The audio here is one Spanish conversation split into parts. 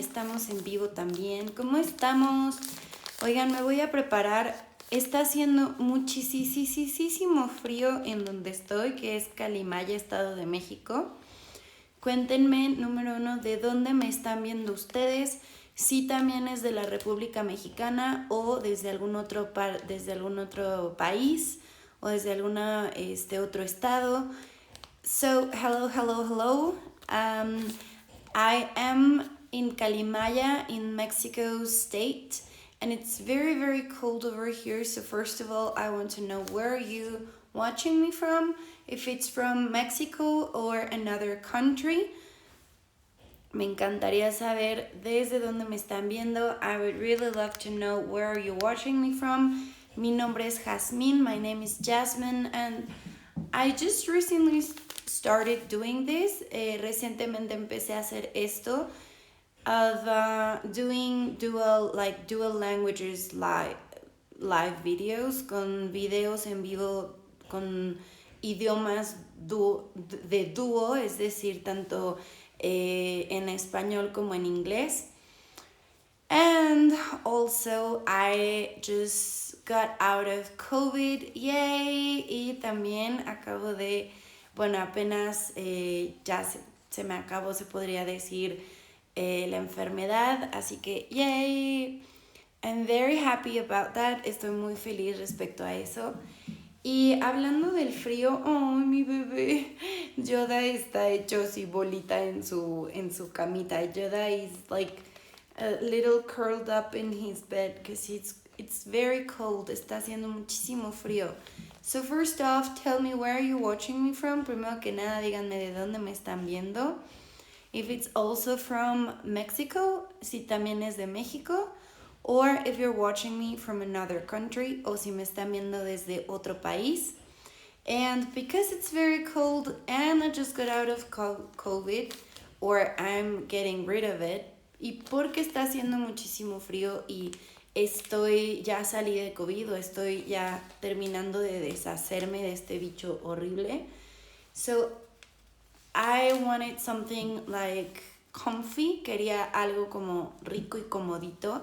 estamos en vivo también. ¿Cómo estamos? Oigan, me voy a preparar. Está haciendo muchísimo frío en donde estoy, que es Calimaya, Estado de México. Cuéntenme, número 1, de dónde me están viendo ustedes. Si también es de la República Mexicana o desde algún otro país o desde alguna otro estado. So, hello. I am in Calimaya in Mexico State, and it's very cold over here. So first of all, I want to know, where are you watching me from? If it's from Mexico or another country. Me encantaría saber desde dónde me están viendo. I would really love to know, where are you watching me from? Mi nombre es Jasmine, my name is Jasmine, and I just recently started doing this. Recientemente empecé a hacer esto of doing dual languages live videos, con videos en vivo con idiomas de dúo, es decir, tanto en español como en inglés. And also I just got out of COVID, yay, y también acabo de, apenas ya se me acabó, se podría decir, la enfermedad, así que yay, I'm very happy about that, estoy muy feliz respecto a eso. Y hablando del frío, mi bebé Yoda está hecho así bolita en su camita. Yoda is like a little curled up in his bed because it's very cold. Está haciendo muchísimo frío. So first off, tell me, where are you watching me from? Primero que nada, díganme de dónde me están viendo. If it's also from Mexico, si también es de México. Or if you're watching me from another country, o si me están viendo desde otro país. And because it's very cold and I just got out of COVID, or I'm getting rid of it, y porque está haciendo muchísimo frío y ya salí de COVID, o estoy ya terminando de deshacerme de este bicho horrible. So I wanted something like comfy, quería algo como rico y comodito.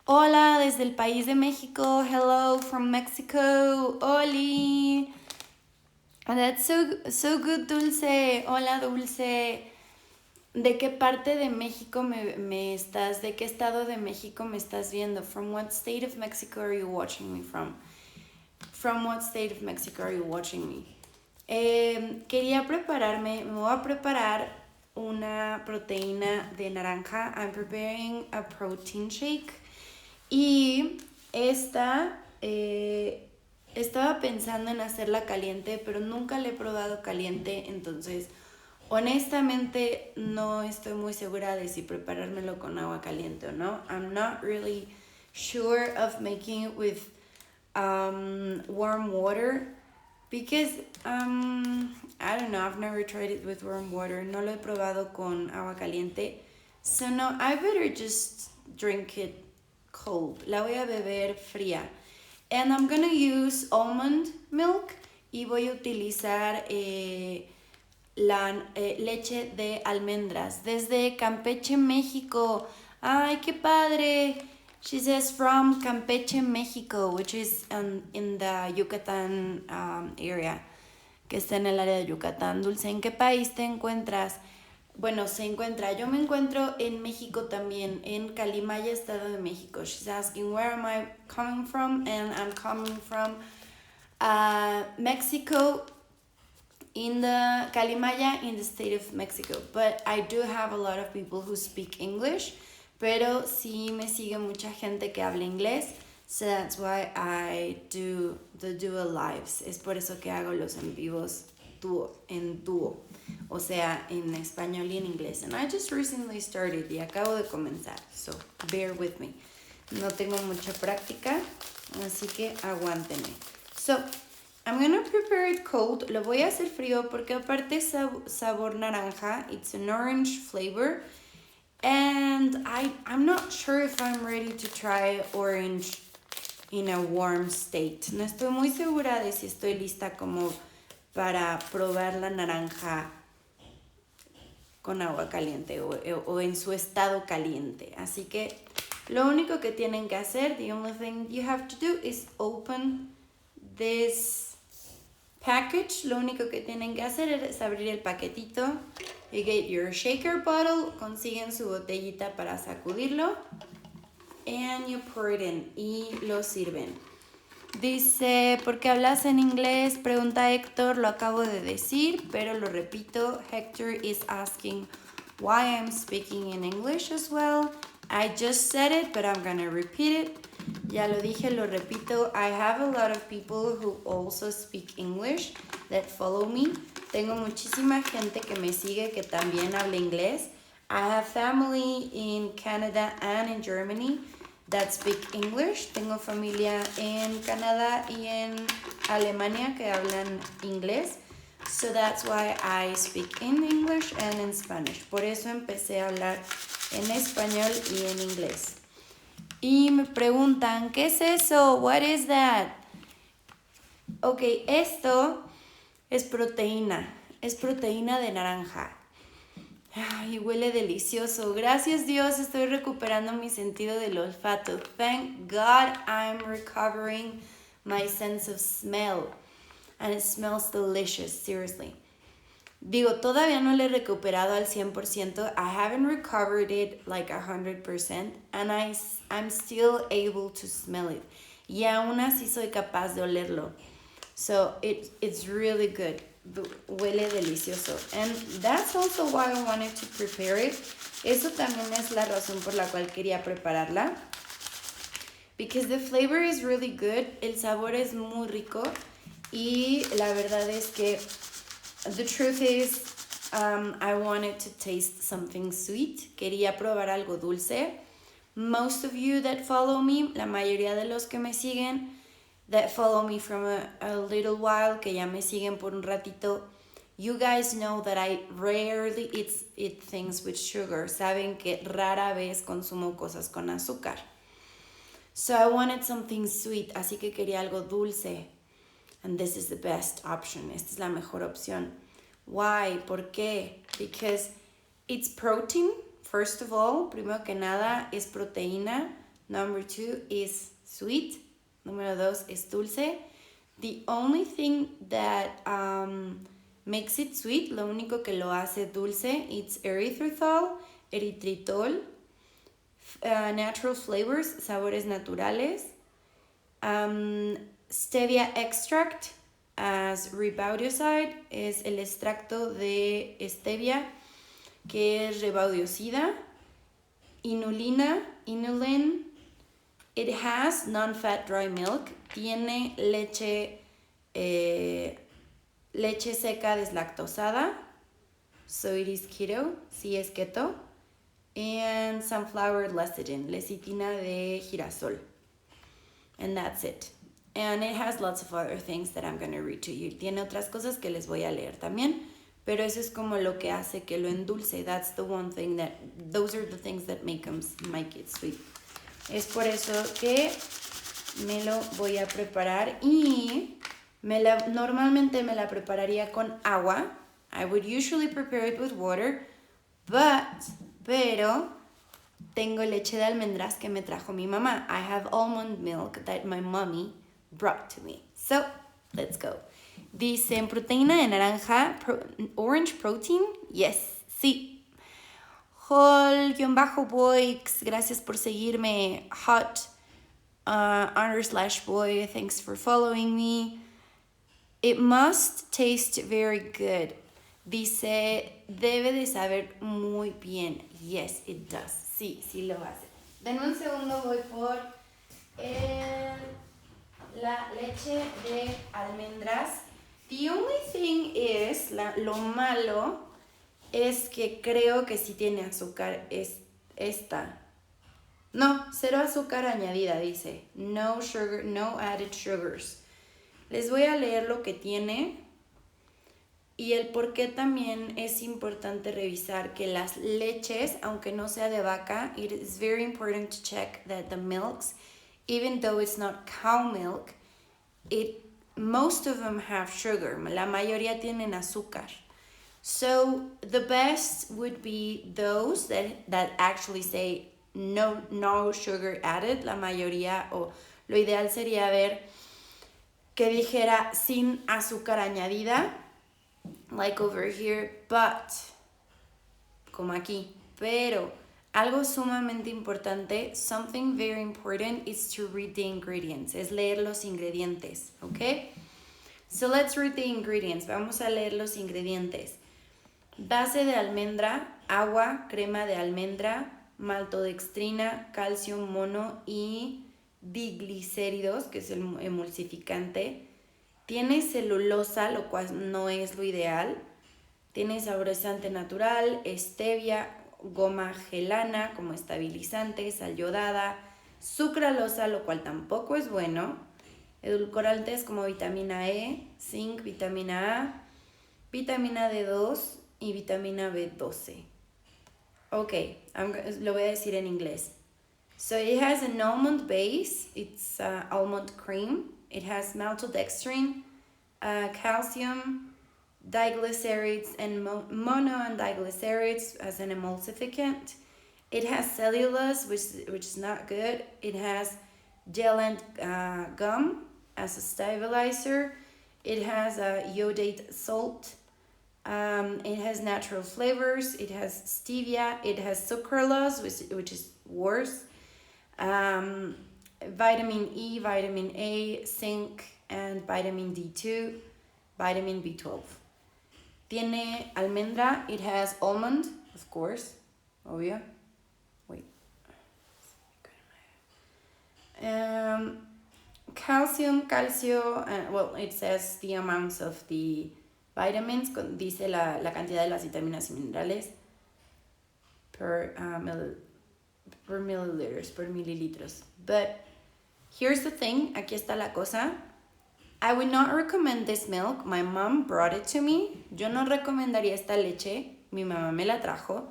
Hola desde el país de México. Hello from Mexico. Oli. And that's so good, Dulce. Hola, Dulce. ¿De qué parte de México me estás? ¿De qué estado de México me estás viendo? From what state of Mexico are you watching me from? From what state of Mexico are you watching me? Quería me voy a preparar una proteína de naranja. I'm preparing a protein shake. Y estaba pensando en hacerla caliente, pero nunca la he probado caliente, entonces honestamente no estoy muy segura de si preparármelo con agua caliente o no. I'm not really sure of making it with warm water because I don't know, I've never tried it with warm water. No lo he probado con agua caliente. So no, I better just drink it cold. La voy a beber fría. And I'm gonna use almond milk y voy a utilizar la leche de almendras desde Campeche, México. ¡Ay, qué padre! She says from Campeche, Mexico, which is in the Yucatán area, que está en el área de Yucatán. Dulce, ¿en qué país te encuentras? Bueno, yo me encuentro en México también, en Calimaya, Estado de México. She's asking, where am I coming from? And I'm coming from Mexico, in the Calimaya, in the state of Mexico. But I do have a lot of people who speak English, pero sí me sigue mucha gente que habla inglés. So that's why I do the dual lives. Es por eso que hago los en vivos en dúo. O sea, en español y en inglés. And I just recently started y acabo de comenzar. So, bear with me. No tengo mucha práctica, así que aguántenme. So, I'm gonna prepare it cold. Lo voy a hacer frío porque aparte es sabor naranja. It's an orange flavor. And I'm not sure if I'm ready to try orange in a warm state. No estoy muy segura de si estoy lista como para probar la naranja con agua caliente o en su estado caliente. Así que lo único que tienen que hacer, the only thing you have to do is open this package. Lo único que tienen que hacer es abrir el paquetito. You get your shaker bottle, consiguen su botellita para sacudirlo, and you pour it in, y lo sirven. Dice, ¿por qué hablas en inglés? Pregunta Héctor, lo acabo de decir, pero lo repito. Hector is asking why I'm speaking in English as well. I just said it, but I'm gonna repeat it. Ya lo dije, lo repito. I have a lot of people who also speak English that follow me. Tengo muchísima gente que me sigue que también habla inglés. I have family in Canada and in Germany that speak English. Tengo familia en Canadá y en Alemania que hablan inglés. So that's why I speak in English and in Spanish. Por eso empecé a hablar en español y en inglés. Y me preguntan, ¿qué es eso? What is that? Ok, esto es proteína. Es proteína de naranja. Ay, huele delicioso. Gracias Dios, estoy recuperando mi sentido del olfato. Thank God I'm recovering my sense of smell. And it smells delicious, seriously. Digo, todavía no lo he recuperado al 100%. I haven't recovered it like 100%. And I'm still able to smell it. Y aún así soy capaz de olerlo. So it's really good. Huele delicioso. And that's also why I wanted to prepare it. Eso también es la razón por la cual quería prepararla. Because the flavor is really good. El sabor es muy rico. Y la verdad es que the truth is, I wanted to taste something sweet. Quería probar algo dulce. Most of you that follow me, la mayoría de los que me siguen, that follow me from a little while, que ya me siguen por un ratito, you guys know that I rarely eat things with sugar. Saben que rara vez consumo cosas con azúcar. So I wanted something sweet, así que quería algo dulce. And this is the best option. Esta es la mejor opción. Why? ¿Por qué? Because it's protein, first of all. Primero que nada, es proteína. Number 2 is sweet. Número 2 es dulce. The only thing that makes it sweet, lo único que lo hace dulce, it's erythritol, natural flavors, sabores naturales. Stevia extract as rebaudioside, es el extracto de stevia que es rebaudiosida. Inulin. It has non-fat dry milk. Tiene leche seca deslactosada. So it is keto. Sí es keto. And sunflower lecithin. Lecitina de girasol. And that's it. And it has lots of other things that I'm going to read to you. Tiene otras cosas que les voy a leer también. Pero eso es como lo que hace que lo endulce. That's the one thing those are the things that make it sweet. Es por eso que me lo voy a preparar y normalmente me la prepararía con agua. I would usually prepare it with water, pero tengo leche de almendras que me trajo mi mamá. I have almond milk that my mommy brought to me. So, let's go. Dicen proteína de naranja, orange protein. Yes, sí. Hol-boy, gracias por seguirme. Hot _boy, thanks for following me. It must taste very good. Dice, debe de saber muy bien. Yes, it does. Sí lo hace. Denme un segundo, voy por la leche de almendras. The only thing is, lo malo es que creo que sí tiene azúcar esta. No, 0 azúcar añadida, dice. No sugar, no added sugars. Les voy a leer lo que tiene y el por qué también es importante revisar que las leches, aunque no sea de vaca, it is very important to check that the milks, even though it's not cow milk, most of them have sugar. La mayoría tienen azúcar. So the best would be those that actually say no sugar added. La mayoría, o lo ideal sería ver que dijera sin azúcar añadida, like over here, but, como aquí. Pero algo sumamente importante, something very important, is to read the ingredients, es leer los ingredientes, ¿ok? So let's read the ingredients. Vamos a leer los ingredientes. Base de almendra, agua, crema de almendra, maltodextrina, calcio mono y diglicéridos, que es el emulsificante. Tiene celulosa, lo cual no es lo ideal. Tiene saborizante natural, stevia, goma gelana como estabilizante, sal yodada, sucralosa, lo cual tampoco es bueno. Edulcorantes como vitamina E, zinc, vitamina A, vitamina D2 y vitamina B12. Ok, lo voy a decir en inglés. So it has an almond base, it's almond cream. It has maltodextrin, calcium, diglycerides, and mono and diglycerides as an emulsificant. It has cellulose, which is not good. It has gel and gum as a stabilizer. It has iodate salt. It has natural flavors. It has stevia. It has sucralose, which is worse. Vitamin E, vitamin A, zinc, and vitamin D2, vitamin B12. Tiene almendra. It has almond, of course. Obvio. Wait. Calcium, calcio, well, it says the amounts of the vitamins, dice la cantidad de las vitaminas y minerales per mililitros. But here's the thing, aquí está la cosa. I would not recommend this milk. My mom brought it to me. Yo no recomendaría esta leche. Mi mamá me la trajo.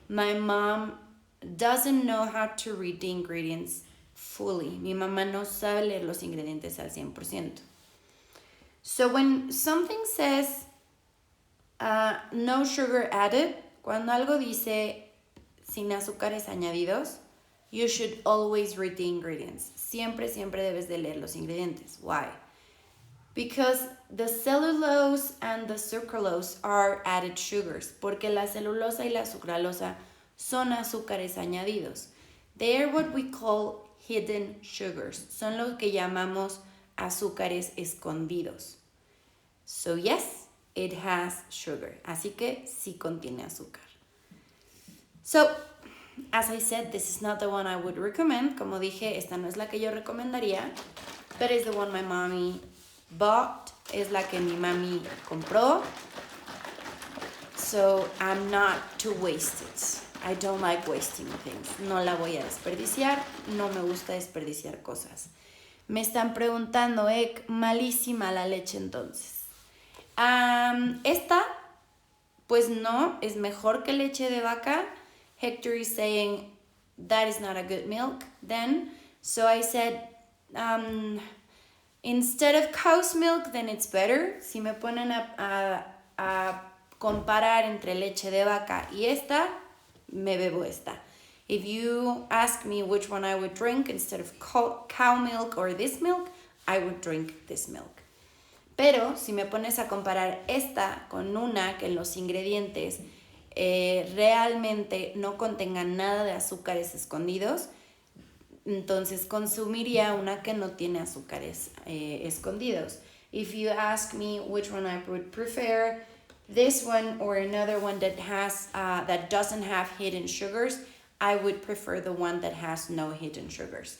My mom doesn't know how to read the ingredients fully. Mi mamá no sabe leer los ingredientes al 100%. So when something says no sugar added, cuando algo dice sin azúcares añadidos, you should always read the ingredients. Siempre debes de leer los ingredientes. Why? Because the cellulose and the sucralose are added sugars. Porque la celulosa y la sucralosa son azúcares añadidos. They are what we call hidden sugars. Son lo que llamamos azúcares escondidos. So yes, it has sugar. Así que sí contiene azúcar. So, as I said, this is not the one I would recommend. Como dije, esta no es la que yo recomendaría, but it's the one my mommy bought. Es la que mi mami compró. So, I'm not to waste it. I don't like wasting things. No la voy a desperdiciar. No me gusta desperdiciar cosas. Me están preguntando, malísima la leche entonces. Esta, pues no, es mejor que leche de vaca. Hector is saying that is not a good milk then. So I said, instead of cow's milk, then it's better. Si me ponen a comparar entre leche de vaca y esta, me bebo esta. If you ask me which one I would drink instead of cow milk or this milk, I would drink this milk. Pero si me pones a comparar esta con una que en los ingredientes realmente no contengan nada de azúcares escondidos, entonces consumiría una que no tiene azúcares escondidos. If you ask me which one I would prefer, this one or another one that has that doesn't have hidden sugars, I would prefer the one that has no hidden sugars.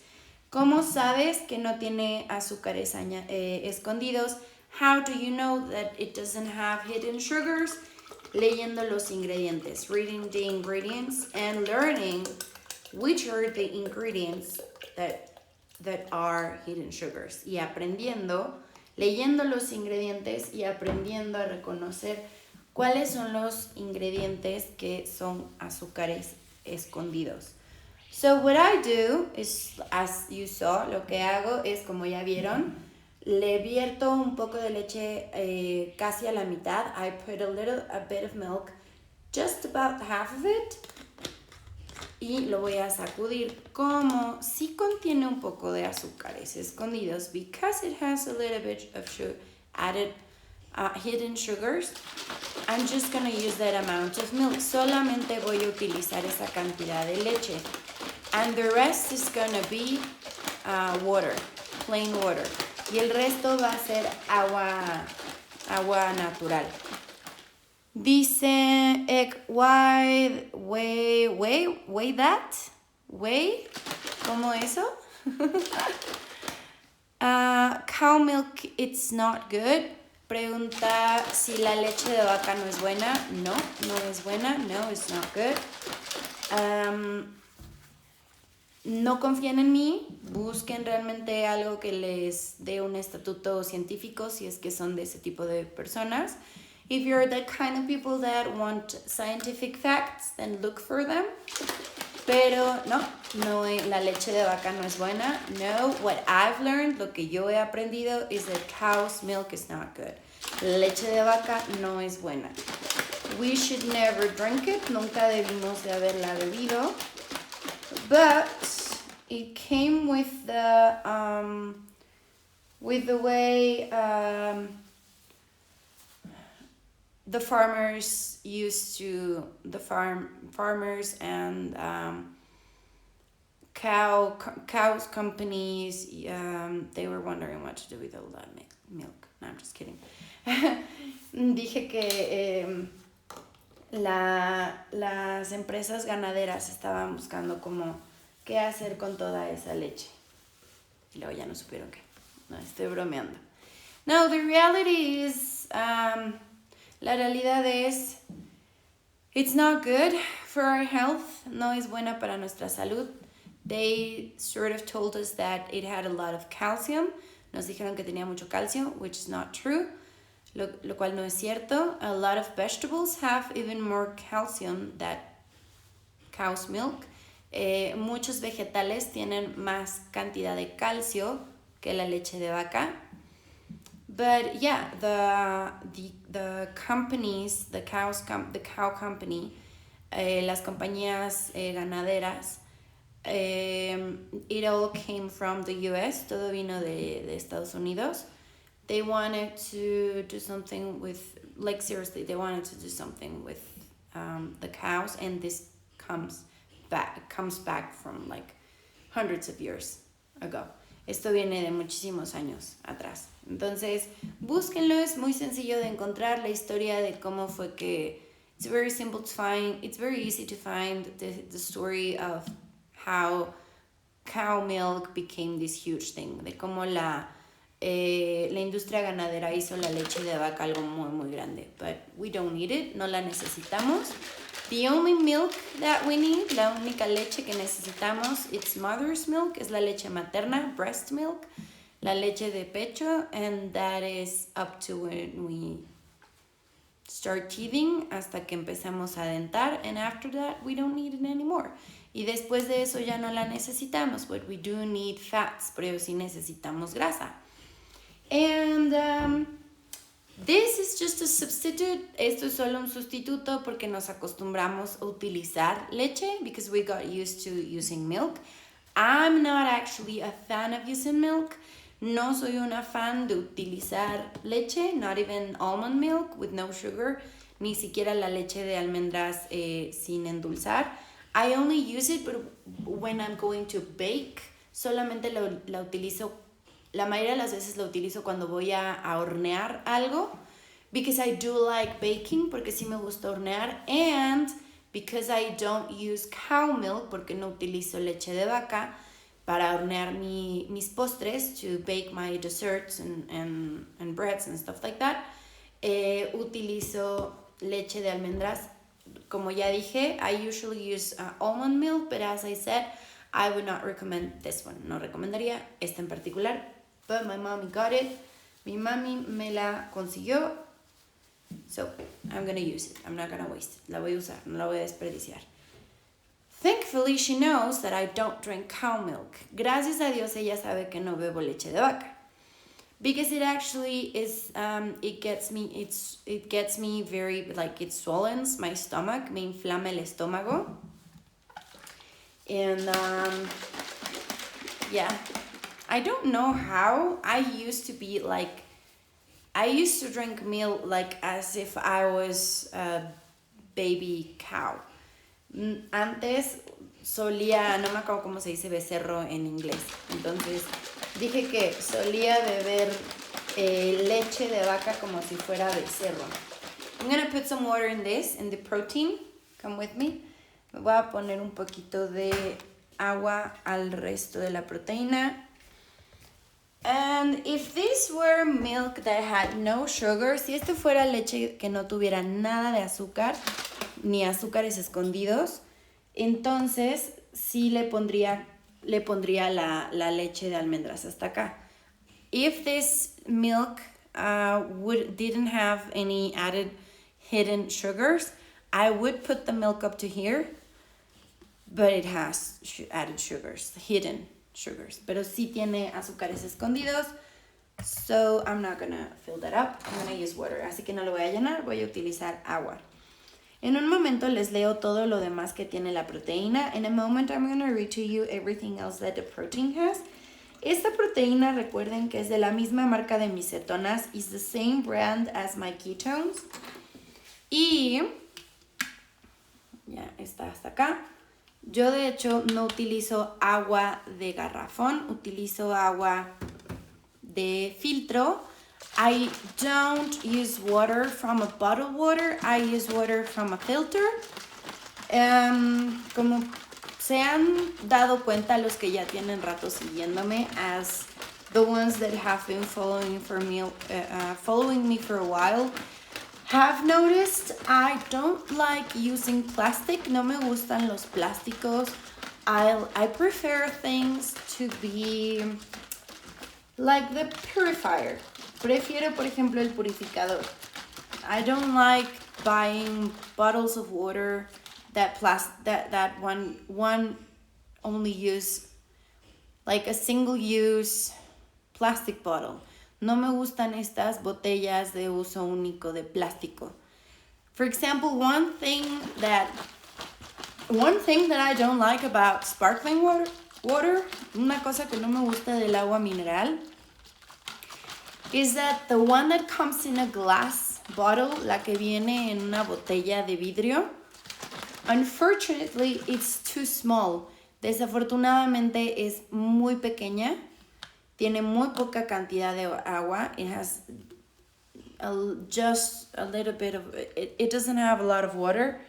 ¿Cómo sabes que no tiene azúcares escondidos? How do you know that it doesn't have hidden sugars? Leyendo los ingredientes, reading the ingredients and learning which are the ingredients that are hidden sugars. Y aprendiendo, leyendo los ingredientes y aprendiendo a reconocer cuáles son los ingredientes que son azúcares escondidos. So what I do is, as you saw, lo que hago es, como ya vieron, Le vierto un poco de leche casi a la mitad. I put a bit of milk, just about half of it. Y lo voy a sacudir como si contiene un poco de azúcares escondidos because it has a little bit of added hidden sugars. I'm just going to use that amount of milk. Solamente voy a utilizar esa cantidad de leche. And the rest is going to be water, plain water. Y el resto va a ser agua natural. Dice egg white, weigh that? Weigh? ¿Cómo eso? Cow milk, it's not good. Pregunta si la leche de vaca no es buena. No, no es buena. No, it's not good. No confíen en mí. Busquen realmente algo que les dé un estatuto científico si es que son de ese tipo de personas. If you're the kind of people that want scientific facts, then look for them. Pero no, la leche de vaca no es buena. No, what I've learned, lo que yo he aprendido, is that cow's milk is not good. La leche de vaca no es buena. We should never drink it. Nunca debimos de haberla bebido. But it came with the way the farmers farmers and cows companies, they were wondering what to do with all that milk. No, I'm just kidding. Dije que las empresas ganaderas estaban buscando como qué hacer con toda esa leche. Y luego ya no supieron qué. No, estoy bromeando. No, the reality is, la realidad es, it's not good for our health. No es buena para nuestra salud. They sort of told us that it had a lot of calcium. Nos dijeron que tenía mucho calcio, which is not true. Lo cual no es cierto. A lot of vegetables have even more calcium than cow's milk. Muchos vegetales tienen más cantidad de calcio que la leche de vaca. But yeah, the companies, the cow company, las compañías ganaderas, it all came from the US. Todo vino de Estados Unidos. They wanted to do something with, like seriously, they wanted to do something with the cows, and this comes back from like hundreds of years ago. Esto viene de muchísimos años atrás. Entonces, búsquenlo, es muy sencillo de encontrar la historia de cómo fue que it's very easy to find the story of how cow milk became this huge thing, de cómo la industria ganadera hizo la leche de vaca algo muy muy grande. But we don't need it, no la necesitamos. The only milk that we need, la única leche que necesitamos, it's mother's milk, es la leche materna, breast milk, la leche de pecho, and that is up to when we start teething, hasta que empezamos a dentar, and after that we don't need it anymore. Y después de eso ya no la necesitamos, but we do need fats, pero sí necesitamos grasa. And this is just a substitute. Esto es solo un sustituto porque nos acostumbramos a utilizar leche because we got used to using milk. I'm not actually a fan of using milk. No soy una fan de utilizar leche, not even almond milk with no sugar, ni siquiera la leche de almendras sin endulzar. I only use it when I'm going to bake. Solamente la utilizo. La mayoría de las veces lo utilizo cuando voy a hornear algo, because I do like baking, porque sí me gusta hornear, and because I don't use cow milk, porque no utilizo leche de vaca para hornear mis postres, to bake my desserts and breads and stuff like that. Utilizo leche de almendras. Como ya dije, I usually use almond milk, but as I said, I would not recommend this one. No recomendaría esta en particular. But my mommy got it. Mi mami me la consiguió. So, I'm going to use it. I'm not going to waste it. La voy a usar. No la voy a desperdiciar. Thankfully, she knows that I don't drink cow milk. Gracias a Dios, ella sabe que no bebo leche de vaca. because it actually is it gets me very, like, it swellens my stomach, me inflama el estómago. And yeah, I don't know how. I used to drink milk like as if I was a baby cow. Antes solía, no me acuerdo cómo se dice becerro en inglés, entonces dije que solía beber leche de vaca como si fuera becerro. I'm gonna put some water in the protein. Come with me. Me voy a poner un poquito de agua al resto de la proteína. And if this were milk that had no sugar, si esto fuera leche que no tuviera nada de azúcar, ni azúcares escondidos, entonces sí le pondría la leche de almendras hasta acá. If this milk didn't have any added hidden sugars, I would put the milk up to here, but it has added sugars, hidden sugars, pero sí tiene azúcares escondidos, so I'm not gonna fill that up. I'm gonna use water, así que no lo voy a llenar, voy a utilizar agua. En un momento les leo todo lo demás que tiene la proteína. In a moment I'm gonna read to you everything else that the protein has. Esta proteína, recuerden que es de la misma marca de mis cetonas, is the same brand as my ketones. Y ya está hasta acá. Yo de hecho no utilizo agua de garrafón, utilizo agua de filtro. I don't use water from a bottled water, I use water from a filter. Como se han dado cuenta los que ya tienen rato siguiéndome, as the ones that have been following me for a while, have noticed I don't like using plastic. No me gustan los plásticos. I prefer things to be like the purifier. Prefiero, por ejemplo, el purificador. I don't like buying bottles of water that one only use, like a single use plastic bottle. No me gustan estas botellas de uso único de plástico. For example, one thing that I don't like about sparkling water, una cosa que no me gusta del agua mineral, is that the one that comes in a glass bottle, la que viene en una botella de vidrio, unfortunately, it's too small. Desafortunadamente es muy pequeña. Tiene muy poca cantidad de agua. It has just a little bit of... It doesn't have a lot of water.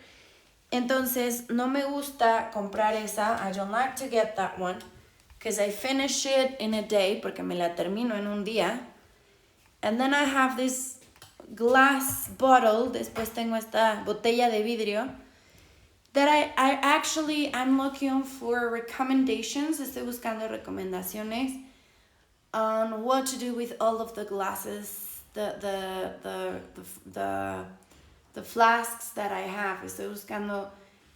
Entonces, no me gusta comprar esa. I don't like to get that one. Because I finish it in a day. Porque me la termino en un día. And then I have this glass bottle. Después tengo esta botella de vidrio. That I'm looking for recommendations. Estoy buscando recomendaciones on what to do with all of the glasses, the flasks that I have. Estoy buscando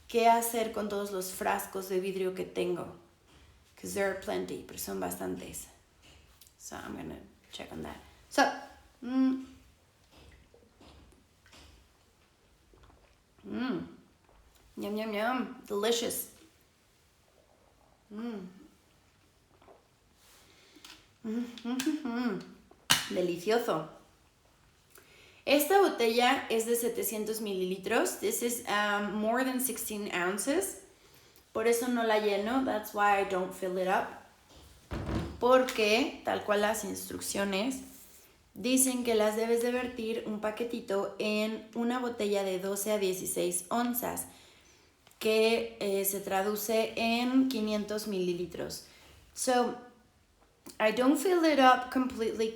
qué hacer con todos los frascos de vidrio que tengo. Because there are plenty, pero son bastantes. So I'm going to check on that. So, Yum, yum, yum. Delicious. Delicioso. Esta botella es de 700 mililitros. This is more than 16 ounces. Por eso no la lleno. That's why I don't fill it up. Porque, tal cual las instrucciones, dicen que las debes de vertir un paquetito en una botella de 12 a 16 onzas, que se traduce en 500 mililitros. So, I don't fill it up completely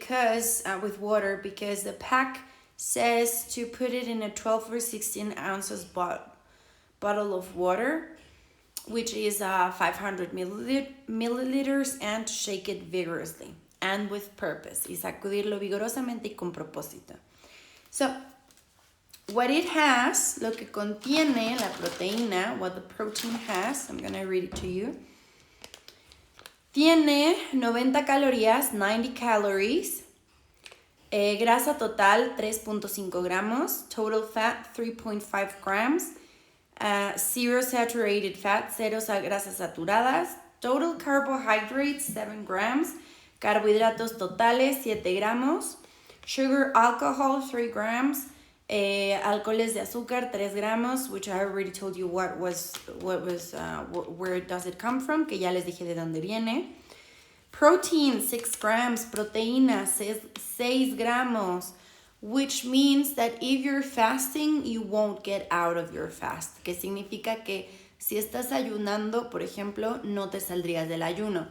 with water because the pack says to put it in a 12 or 16 ounces bottle of water, which is 500 milliliters, and to shake it vigorously and with purpose, y sacudirlo vigorosamente y con propósito. So, what it has, lo que contiene la proteína, what the protein has, I'm going to read it to you. Tiene 90 calorías, 90 calories. Grasa total 3.5 gramos, total fat 3.5 grams, zero saturated fat, 0 grasas saturadas, total carbohydrates 7 grams, carbohidratos totales 7 gramos, sugar alcohol 3 grams, alcoholes de azúcar 3 gramos, which I already told you where does it come from, que ya les dije de dónde viene. Protein 6 grams, proteína 6 gramos, which means that if you're fasting, you won't get out of your fast. Que significa que si estás ayunando, por ejemplo, no te saldrías del ayuno.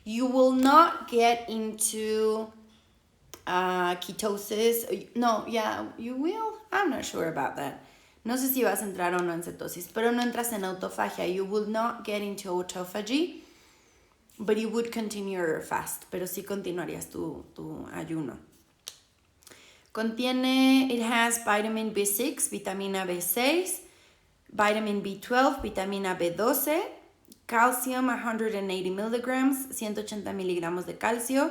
You will not get into ketosis. No, yeah, you will. I'm not sure about that. No sé si vas a entrar o no en cetosis, pero no entras en autofagia. You will not get into autophagy, but you would continue your fast, pero sí continuarías tu ayuno. It has vitamin B6, vitamina B6, vitamin B12, vitamina B12, calcium 180 milligrams, 180 miligramos de calcio.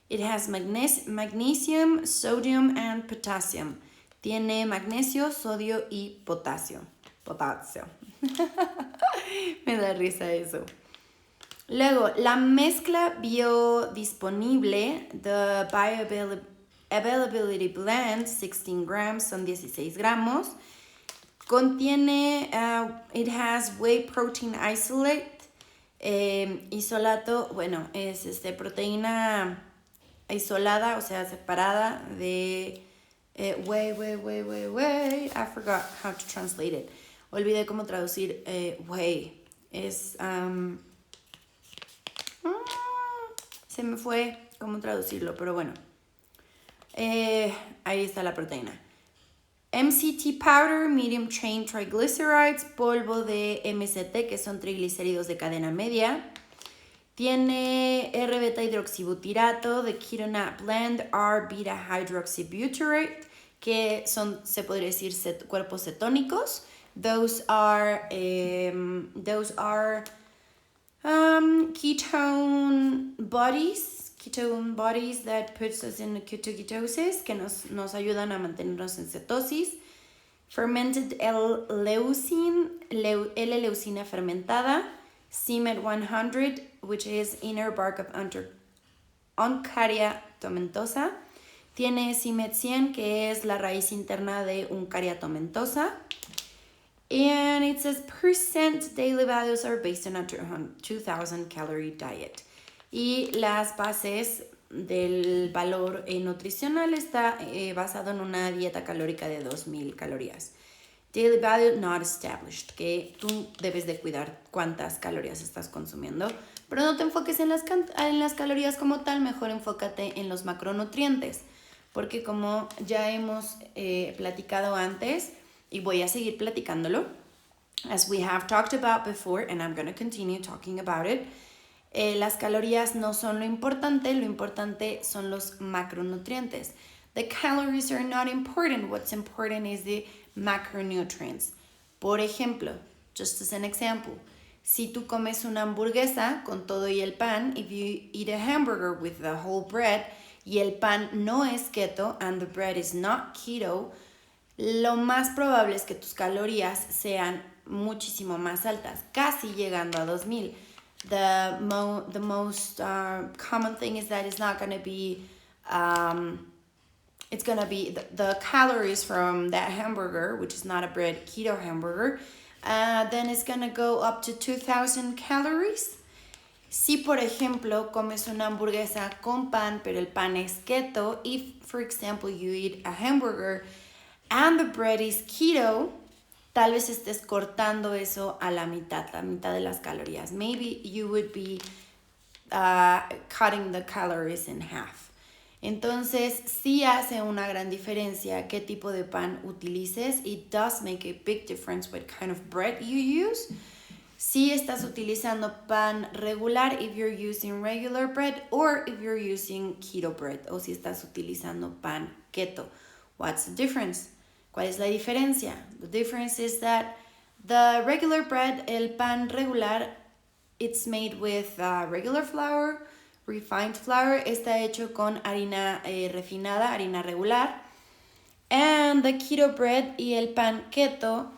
It has magnesium, sodium, and potassium. Tiene magnesio, sodio y potasio. Me da risa eso. Luego, la mezcla biodisponible, the bioavailability blend, 16 grams, son 16 gramos. Contiene, it has whey protein isolate, isolato, bueno, es proteína isolada, o sea, separada de whey, I forgot how to translate it. Olvidé cómo traducir whey. Es... se me fue cómo traducirlo, pero bueno. Ahí está la proteína. MCT powder, medium chain triglycerides, polvo de MCT, que son triglicéridos de cadena media. Tiene R-beta hidroxibutirato, de ketonat blend, R-beta hydroxybutyrate, que son, se podría decir, cuerpos cetónicos. Those are ketone bodies that puts us in ketosis, que nos ayudan a mantenernos en cetosis. Fermented L-leucina fermentada. CMET 100, which is inner bark of Oncaria tomentosa. Tiene CMET 100, que es la raíz interna de Oncaria tomentosa. And it says percent daily values are based on a 2,000 calorie diet. Y las bases del valor nutricional está basado en una dieta calórica de 2,000 calorías. Daily value not established, que tú debes de cuidar cuántas calorías estás consumiendo, pero no te enfoques en las calorías como tal, mejor enfócate en los macronutrientes, porque como ya hemos platicado antes, y voy a seguir platicándolo, as we have talked about before, and I'm going to continue talking about it, las calorías no son lo importante son los macronutrientes. The calories are not important. What's important is the macronutrients. Por ejemplo, just as an example, si tú comes una hamburguesa con todo y el pan, if you eat a hamburger with the whole bread, y el pan no es keto, and the bread is not keto, lo más probable es que tus calorías sean muchísimo más altas, casi llegando a 2,000. The most common thing is that it's not going to be, it's going to be the calories from that hamburger, which is not a bread keto hamburger, then it's going to go up to 2,000 calories. Si, por ejemplo, comes una hamburguesa con pan, pero el pan es keto, if, for example, you eat a hamburger and the bread is keto, tal vez estés cortando eso a la mitad de las calorías. Maybe you would be cutting the calories in half. Entonces, sí hace una gran diferencia qué tipo de pan utilices. It does make a big difference what kind of bread you use. Si estás utilizando pan regular, if you're using regular bread, or if you're using keto bread, o si estás utilizando pan keto. What's the difference? ¿Cuál es la diferencia? The difference is that the regular bread, el pan regular, it's made with regular flour, refined flour está hecho con harina refinada, harina regular. And the keto bread y el pan keto,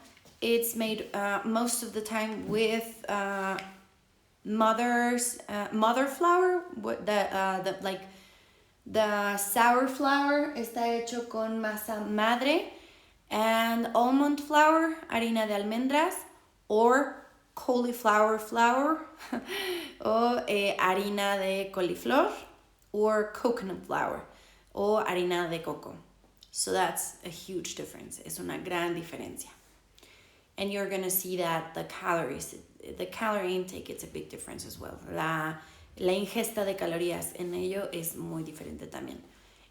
it's made most of the time with mother flour, the sour flour está hecho con masa madre, and almond flour, harina de almendras, or cauliflower flour, o harina de coliflor, or coconut flour, o harina de coco. So that's a huge difference. Es una gran diferencia. And you're going to see that the calorie intake, it's a big difference as well. La ingesta de calorías en ello es muy diferente también.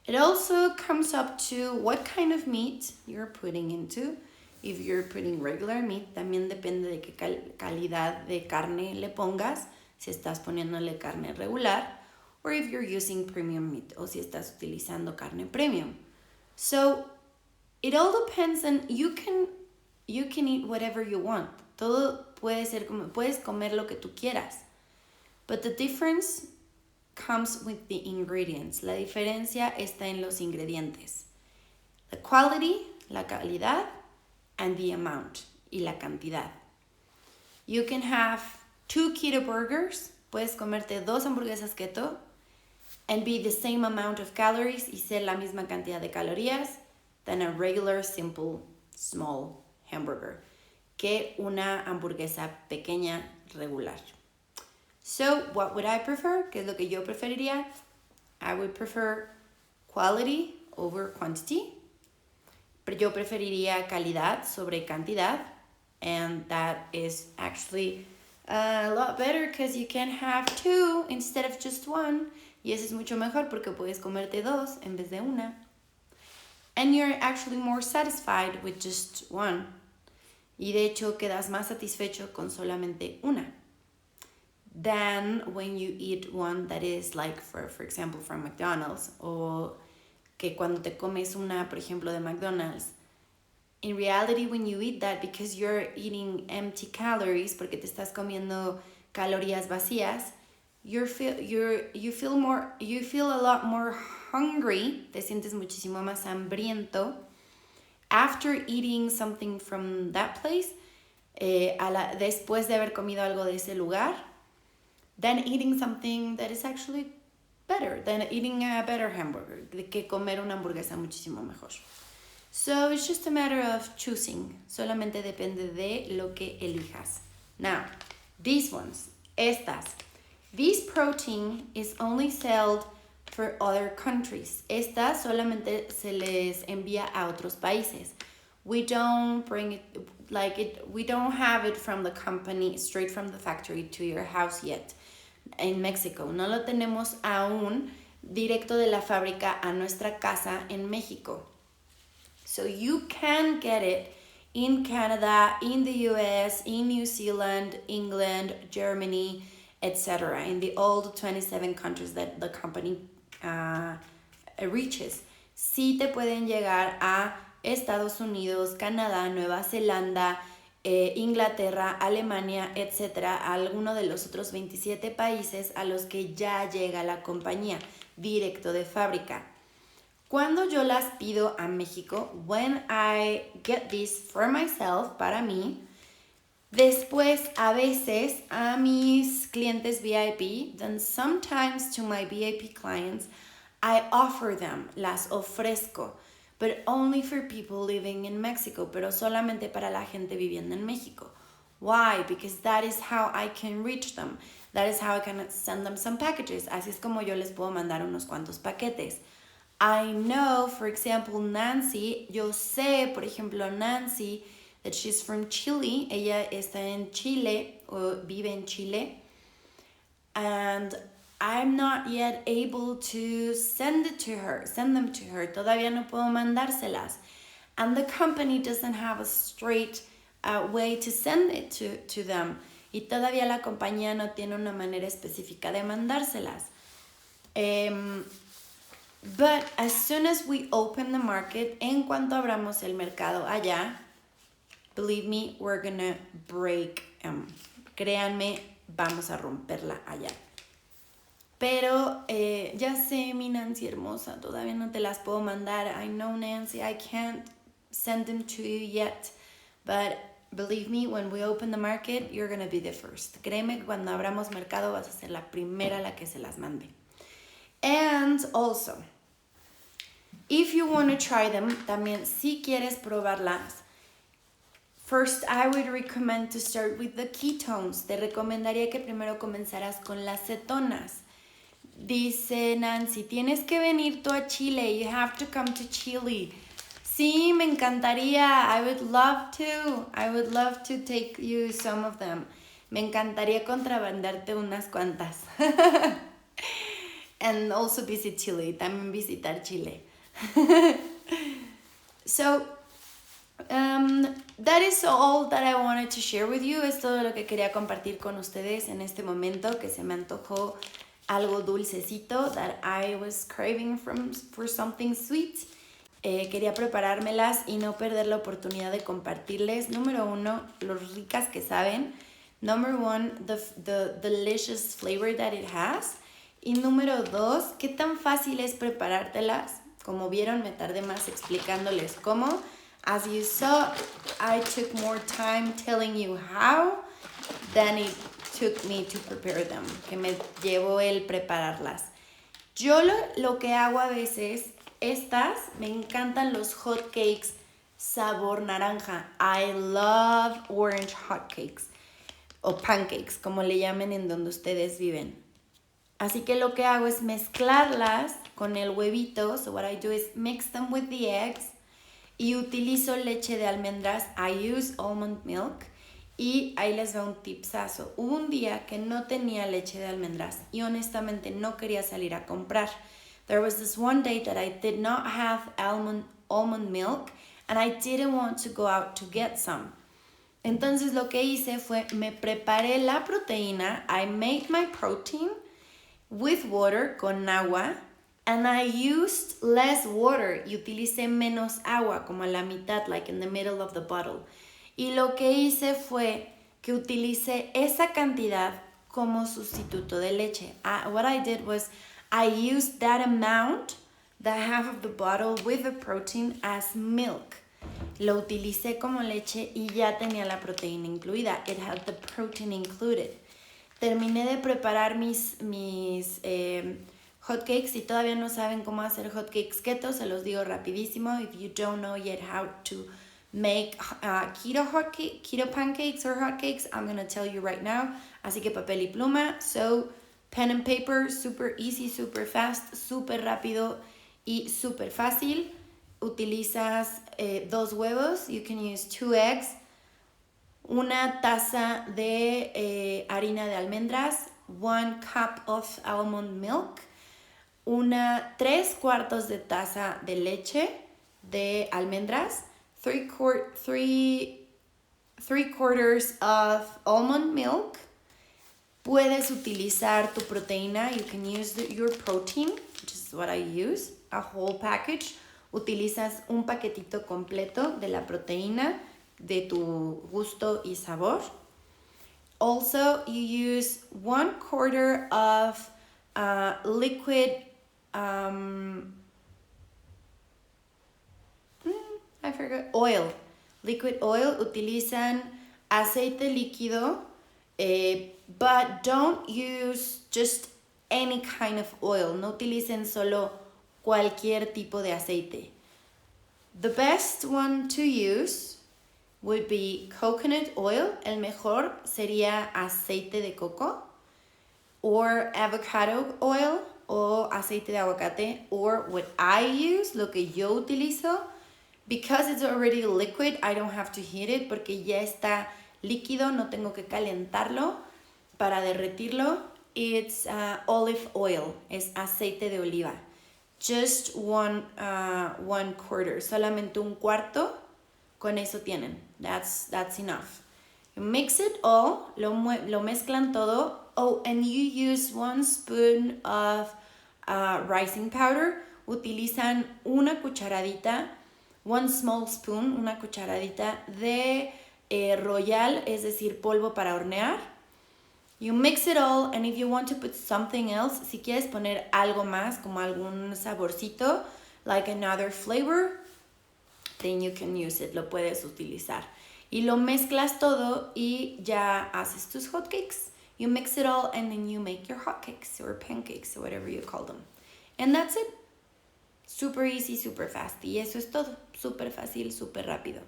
It also comes up to what kind of meat you're putting into. If you're putting regular meat, también depende de qué calidad de carne le pongas. Si estás poniéndole carne regular, or if you're using premium meat, o si estás utilizando carne premium. So it all depends, and you can eat whatever you want. Todo puede ser como, puedes comer lo que tú quieras. But the difference comes with the ingredients. La diferencia está en los ingredientes. The quality, la calidad, and the amount, y la cantidad. You can have 2 keto burgers, puedes comerte 2 hamburguesas keto, and be the same amount of calories y ser la misma cantidad de calorías than a regular, simple, small hamburger, que una hamburguesa pequeña regular. So, what would I prefer? ¿Qué es lo que yo preferiría? I would prefer quality over quantity. Pero yo preferiría calidad sobre cantidad. And that is actually a lot better because you can have 2 instead of just 1. Y eso es mucho mejor porque puedes comerte 2 en vez de una. And you're actually more satisfied with just 1. Y de hecho quedas más satisfecho con solamente una. Than when you eat one that is like, for example, from McDonald's. O que cuando te comes una, por ejemplo, de McDonald's. In reality, when you eat that, because you're eating empty calories, porque te estás comiendo calorías vacías, you feel a lot more hungry, te sientes muchísimo más hambriento after eating something from that place, después de haber comido algo de ese lugar, than eating something that is actually better, than eating a better hamburger, que comer una hamburguesa muchísimo mejor. So it's just a matter of choosing. Solamente depende de lo que elijas. Now, these ones, estas. This protein is only sold for other countries. Esta solamente se les envía a otros países. We don't bring it, we don't have it from the company, straight from the factory to your house yet. En México. No lo tenemos aún directo de la fábrica a nuestra casa en México. So you can get it in Canada, in the US, in New Zealand, England, Germany, etc. In all the 27 countries that the company reaches. Sí te pueden llegar a Estados Unidos, Canadá, Nueva Zelanda, Inglaterra, Alemania, etc. A alguno de los otros 27 países a los que ya llega la compañía directo de fábrica. Cuando yo las pido a México, when I get this for myself, para mí, después a veces a mis clientes VIP, then sometimes to my VIP clients, I offer them, las ofrezco, but only for people living in Mexico, pero solamente para la gente viviendo en México. Why? Because that is how I can reach them. That is how I can send them some packages. Así es como yo les puedo mandar unos cuantos paquetes. I know, for example, Nancy, yo sé, por ejemplo, Nancy, that she's from Chile. Ella está en Chile, o vive en Chile. And I'm not yet able to send them to her. Todavía no puedo mandárselas. And the company doesn't have a straight way to send it to them. Y todavía la compañía no tiene una manera específica de mandárselas. But as soon as we open the market, en cuanto abramos el mercado allá, believe me, we're gonna break. Créanme, vamos a romperla allá. Pero ya sé, mi Nancy hermosa, todavía no te las puedo mandar. I know, Nancy, I can't send them to you yet. But believe me, when we open the market, you're gonna be the first. Créeme que cuando abramos mercado vas a ser la primera a la que se las mande. And also, if you want to try them, también si quieres probarlas, first I would recommend to start with the ketones. Te recomendaría que primero comenzaras con las cetonas. Dice Nancy, tienes que venir tú a Chile. You have to come to Chile. Sí, me encantaría. I would love to take you some of them. Me encantaría contrabandarte unas cuantas. And also visit Chile. También visitar Chile. So, that is all that I wanted to share with you. Es todo lo que quería compartir con ustedes en este momento, que se me antojó algo dulcecito, that I was craving for something sweet. Quería preparármelas y no perder la oportunidad de compartirles. Número 1, lo ricas que saben. Number 1, the delicious flavor that it has. Y número 2, qué tan fácil es preparártelas. Como vieron, me tardé más explicándoles cómo. As you saw, I took more time telling you how than it took me to prepare them, que me llevó el prepararlas. Yo lo que hago a veces, me encantan los hot cakes sabor naranja. I love orange hot cakes, o pancakes, como le llamen en donde ustedes viven. Así que lo que hago es mezclarlas con el huevito. So what I do is mix them with the eggs. Y utilizo leche de almendras. I use almond milk. Y ahí les va un tipsazo. Hubo un día que no tenía leche de almendras y honestamente no quería salir a comprar. There was this one day that I did not have almond milk and I didn't want to go out to get some. Entonces lo que hice fue, me preparé la proteína. I made my protein with water, con agua. And I used less water y utilicé menos agua, como a la mitad, like in the middle of the bottle. Y lo que hice fue que utilicé esa cantidad como sustituto de leche. What I did was I used that amount, the half of the bottle with the protein as milk. Lo utilicé como leche y ya tenía la proteína incluida. It had the protein included. Terminé de preparar mis hotcakes. Si todavía no saben cómo hacer hotcakes keto, se los digo rapidísimo. If you don't know yet how to make keto pancakes or hotcakes, I'm going to tell you right now. Así que papel y pluma. So, pen and paper, super easy, super fast, super rápido y super fácil. Utilizas 2 huevos. You can use 2 eggs. Una taza de harina de almendras. 1 cup of almond milk. 3/4 de taza de leche de almendras, 3/4 of almond milk. Puedes utilizar tu proteína. You can use your protein, which is what I use, a whole package. Utilizas un paquetito completo de la proteína de tu gusto y sabor. Also, you use 1/4 of liquid I forgot. Oil. Liquid oil. Utilizan aceite líquido, but don't use just any kind of oil. No utilicen solo cualquier tipo de aceite. The best one to use would be coconut oil. El mejor sería aceite de coco, or avocado oil, o aceite de aguacate, or what I use, lo que yo utilizo, because it's already liquid, I don't have to heat it, porque ya está líquido, no tengo que calentarlo para derretirlo. It's olive oil, es aceite de oliva. Just 1/4, solamente 1/4, con eso tienen. That's enough. You mix it all, lo mezclan todo. Oh, and you use 1 spoon of rising powder. Utilizan una cucharadita, 1 small spoon, una cucharadita de royal, es decir, polvo para hornear. You mix it all, and if you want to put something else, si quieres poner algo más, como algún saborcito, like another flavor, then you can use it, lo puedes utilizar. Y lo mezclas todo y ya haces tus hotcakes. You mix it all and then you make your hotcakes or pancakes or whatever you call them. And that's it. Super easy, super fast. Y eso es todo. Super fácil, super rápido.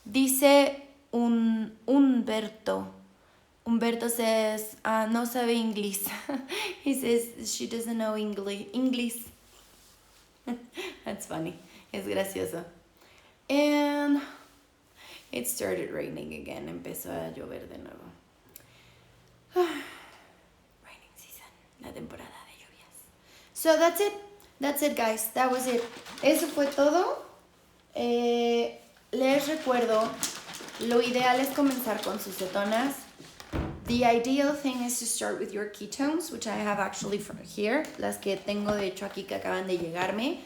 Dice Humberto. Humberto says, no sabe inglés. He says she doesn't know English. That's funny. Es gracioso. And it started raining again. Empezó a llover de nuevo. Raining season. La temporada de lluvias. So that's it. That's it, guys. That was it. Eso fue todo. Les recuerdo, lo ideal es comenzar con sus cetonas. The ideal thing is to start with your ketones, which I have actually from here. Las que tengo de hecho aquí que acaban de llegarme.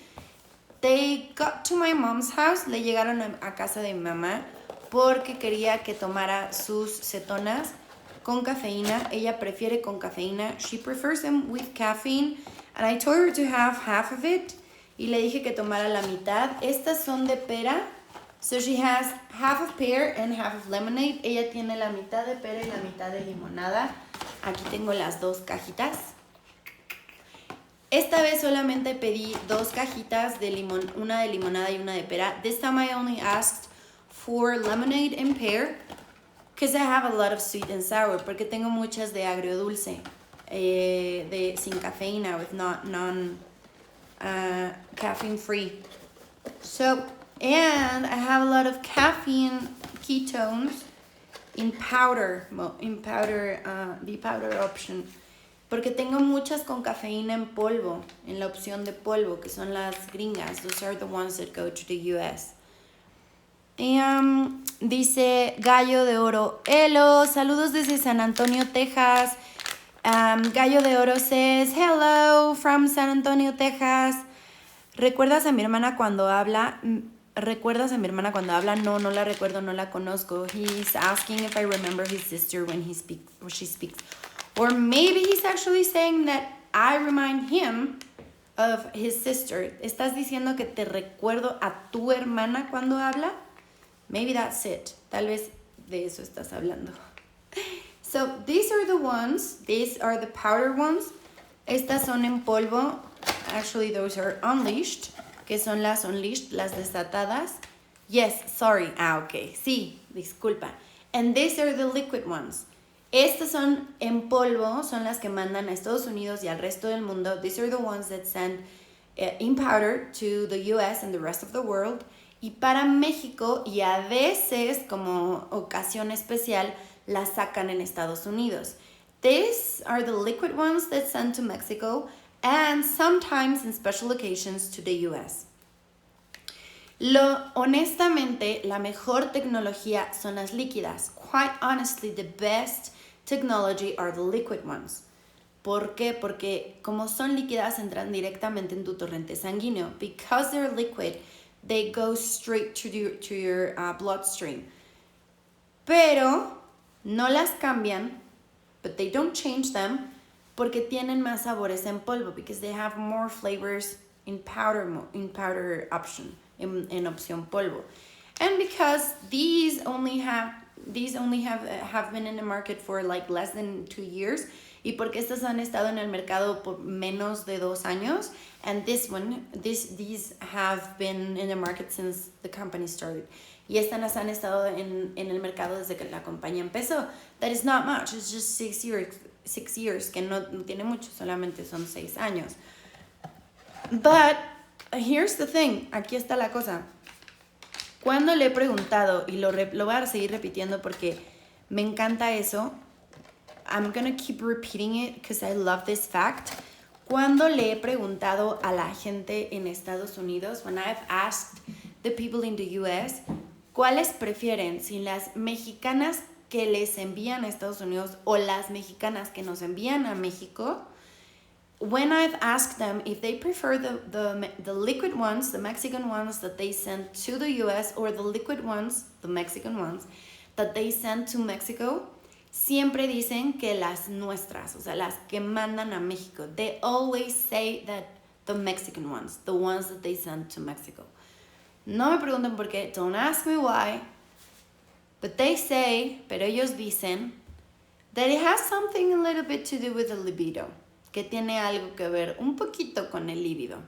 They got to my mom's house. Le llegaron a casa de mi mamá porque quería que tomara sus cetonas con cafeína. Ella prefiere con cafeína. She prefers them with caffeine. And I told her to have half of it. Y le dije que tomara la mitad. Estas son de pera. So she has half of pear and half of lemonade. Ella tiene la mitad de pera y la mitad de limonada. Aquí tengo las dos cajitas. Esta vez solamente pedí dos cajitas de limón, una de limonada y una de pera. This time I only asked for lemonade and pear because I have a lot of sweet and sour, porque tengo muchas de agridulce, de sin cafeína, with caffeine free. So, and I have a lot of caffeine ketones in powder, the powder option. Porque tengo muchas con cafeína en polvo, en la opción de polvo, que son las gringas. Those are the ones that go to the US. Dice Gallo de Oro. Hello, saludos desde San Antonio, Texas. Gallo de Oro says, hello from San Antonio, Texas. ¿Recuerdas a mi hermana cuando habla? ¿Recuerdas a mi hermana cuando habla? No, no la recuerdo, no la conozco. He's asking if I remember his sister when she speaks. Or maybe he's actually saying that I remind him of his sister. ¿Estás diciendo que te recuerdo a tu hermana cuando habla? Maybe that's it. Tal vez de eso estás hablando. So these are the ones. These are the powder ones. Estas son en polvo. Actually, those are unleashed. Que son las unleashed, las desatadas. Yes, sorry. Okay. Sí, disculpa. And these are the liquid ones. Estas son en polvo, son las que mandan a Estados Unidos y al resto del mundo. These are the ones that send in powder to the US and the rest of the world. Y para México, y a veces, como ocasión especial, las sacan en Estados Unidos. These are the liquid ones that send to Mexico and sometimes in special occasions to the US. Honestamente, la mejor tecnología son las líquidas. Quite honestly, the best technology are the liquid ones. ¿Por qué? Porque como son líquidas, entran directamente en tu torrente sanguíneo. Because they're liquid, they go straight to your bloodstream. Pero no las cambian, but they don't change them, porque tienen más sabores en polvo, because they have more flavors in powder option, en opción polvo. And because these only have been in the market for like less than 2 years, y porque estas han estado en el mercado por menos de 2 años, and these have been in the market since the company started. Y estas han estado en el mercado desde que la compañía empezó. That is not much, it's just 6 years, que no tiene mucho, solamente son 6 años. But here's the thing, aquí está la cosa. Cuando le he preguntado, y lo voy a seguir repitiendo porque me encanta eso, I'm gonna keep repeating it because I love this fact. Cuando le he preguntado a la gente en Estados Unidos, when I've asked the people in the US, ¿cuáles prefieren? Si las mexicanas que les envían a Estados Unidos o las mexicanas que nos envían a México, when I've asked them if they prefer the liquid ones, the Mexican ones that they send to the US, or the liquid ones, the Mexican ones, that they send to Mexico, siempre dicen que las nuestras, o sea, las que mandan a México. They always say that the Mexican ones, the ones that they send to Mexico. No me pregunten por qué, don't ask me why, but they say, pero ellos dicen, that it has something a little bit to do with the libido, que tiene algo que ver un poquito con el libido.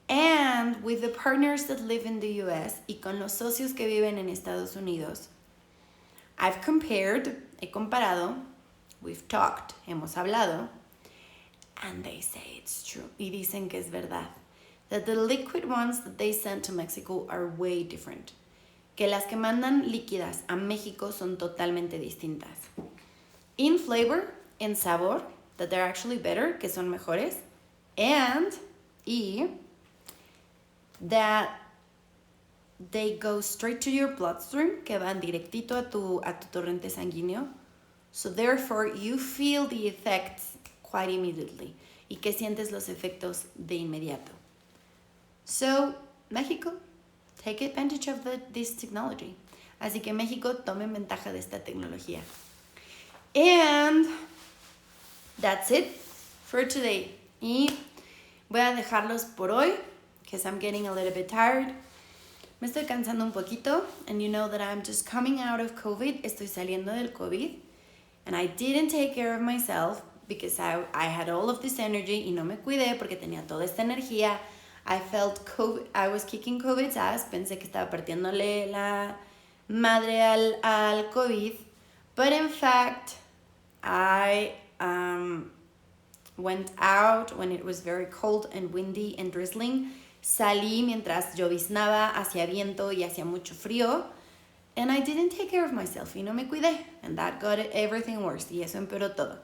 And with the partners that live in the US y con los socios que viven en Estados Unidos, I've compared, he comparado, we've talked, hemos hablado, and they say it's true. Y dicen que es verdad. That the liquid ones that they send to Mexico are way different. Que las que mandan líquidas a México son totalmente distintas. In flavor, en sabor, that they're actually better, que son mejores, and that they go straight to your bloodstream, que van directito a tu torrente sanguíneo. So therefore you feel the effects quite immediately y que sientes los efectos de inmediato. So, México, take advantage of this technology. Así que México, tomen ventaja de esta tecnología. And that's it for today. Y voy a dejarlos por hoy, because I'm getting a little bit tired. Me estoy cansando un poquito, and you know that I'm just coming out of COVID. Estoy saliendo del COVID, and I didn't take care of myself because I had all of this energy y no me cuidé porque tenía toda esta energía. I felt COVID, I was kicking COVID's ass. Pensé que estaba partiéndole la madre al COVID, but in fact, I went out when it was very cold and windy and drizzling. Salí mientras lloviznaba, hacía viento y hacía mucho frío. And I didn't take care of myself y no me cuidé. And that got everything worse. Y eso empeoró todo.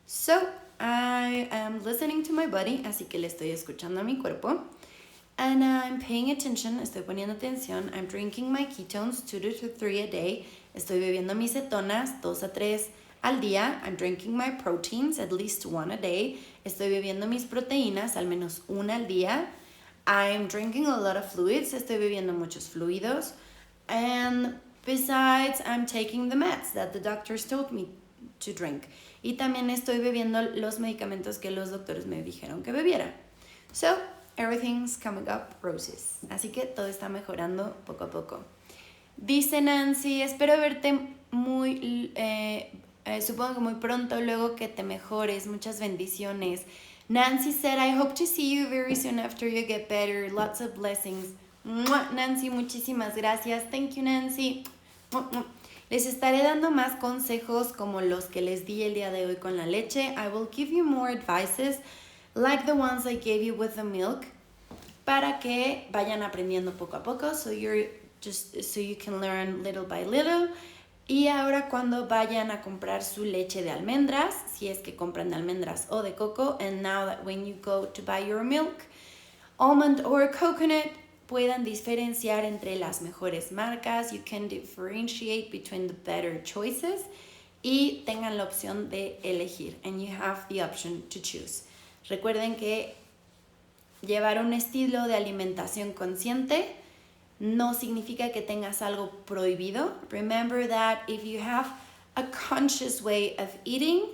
So, I am listening to my body, así que le estoy escuchando a mi cuerpo. And I'm paying attention, estoy poniendo atención. I'm drinking my ketones 2 to 3 a day. Estoy bebiendo mis cetonas 2 a 3 al día. I'm drinking my proteins at least 1 a day. Estoy bebiendo mis proteínas al menos 1 al día. I'm drinking a lot of fluids. Estoy bebiendo muchos fluidos. And besides, I'm taking the meds that the doctors told me to drink. Y también estoy bebiendo los medicamentos que los doctores me dijeron que bebiera. So, everything's coming up roses. Así que todo está mejorando poco a poco. Dice Nancy, espero verte supongo que muy pronto, luego que te mejores. Muchas bendiciones. Nancy said, I hope to see you very soon after you get better. Lots of blessings. Nancy, muchísimas gracias. Thank you, Nancy. Les estaré dando más consejos como los que les di el día de hoy con la leche. I will give you more advices like the ones I gave you with the milk, para que vayan aprendiendo poco a poco, so you can learn little by little. Y ahora cuando vayan a comprar su leche de almendras, si es que compran de almendras o de coco, and now that when you go to buy your milk, almond or coconut, puedan diferenciar entre las mejores marcas, you can differentiate between the better choices, y tengan la opción de elegir, and you have the option to choose. Recuerden que llevar un estilo de alimentación consciente no significa que tengas algo prohibido. Remember that if you have a conscious way of eating,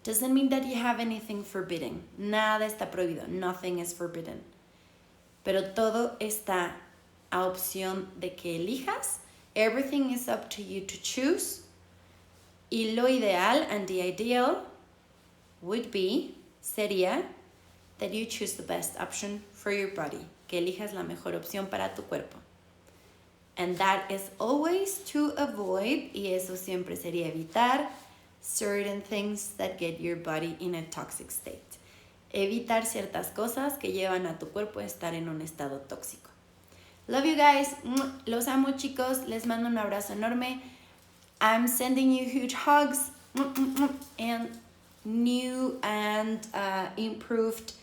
doesn't mean that you have anything forbidden. Nada está prohibido. Nothing is forbidden. Pero todo está a opción de que elijas. Everything is up to you to choose. Y lo ideal, and the ideal, sería that you choose the best option for your body. Que elijas la mejor opción para tu cuerpo. And that is always to avoid, y eso siempre sería evitar, certain things that get your body in a toxic state. Evitar ciertas cosas que llevan a tu cuerpo a estar en un estado tóxico. Love you guys. Los amo, chicos. Les mando un abrazo enorme. I'm sending you huge hugs. And new and improved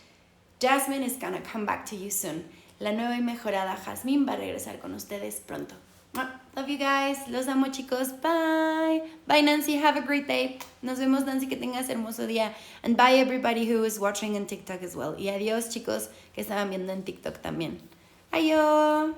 Jasmine is gonna come back to you soon. La nueva y mejorada Jasmine va a regresar con ustedes pronto. Love you guys. Los amo, chicos. Bye. Bye, Nancy. Have a great day. Nos vemos, Nancy. Que tengas hermoso día. And bye, everybody who is watching on TikTok as well. Y adiós, chicos, que estaban viendo en TikTok también. Adiós.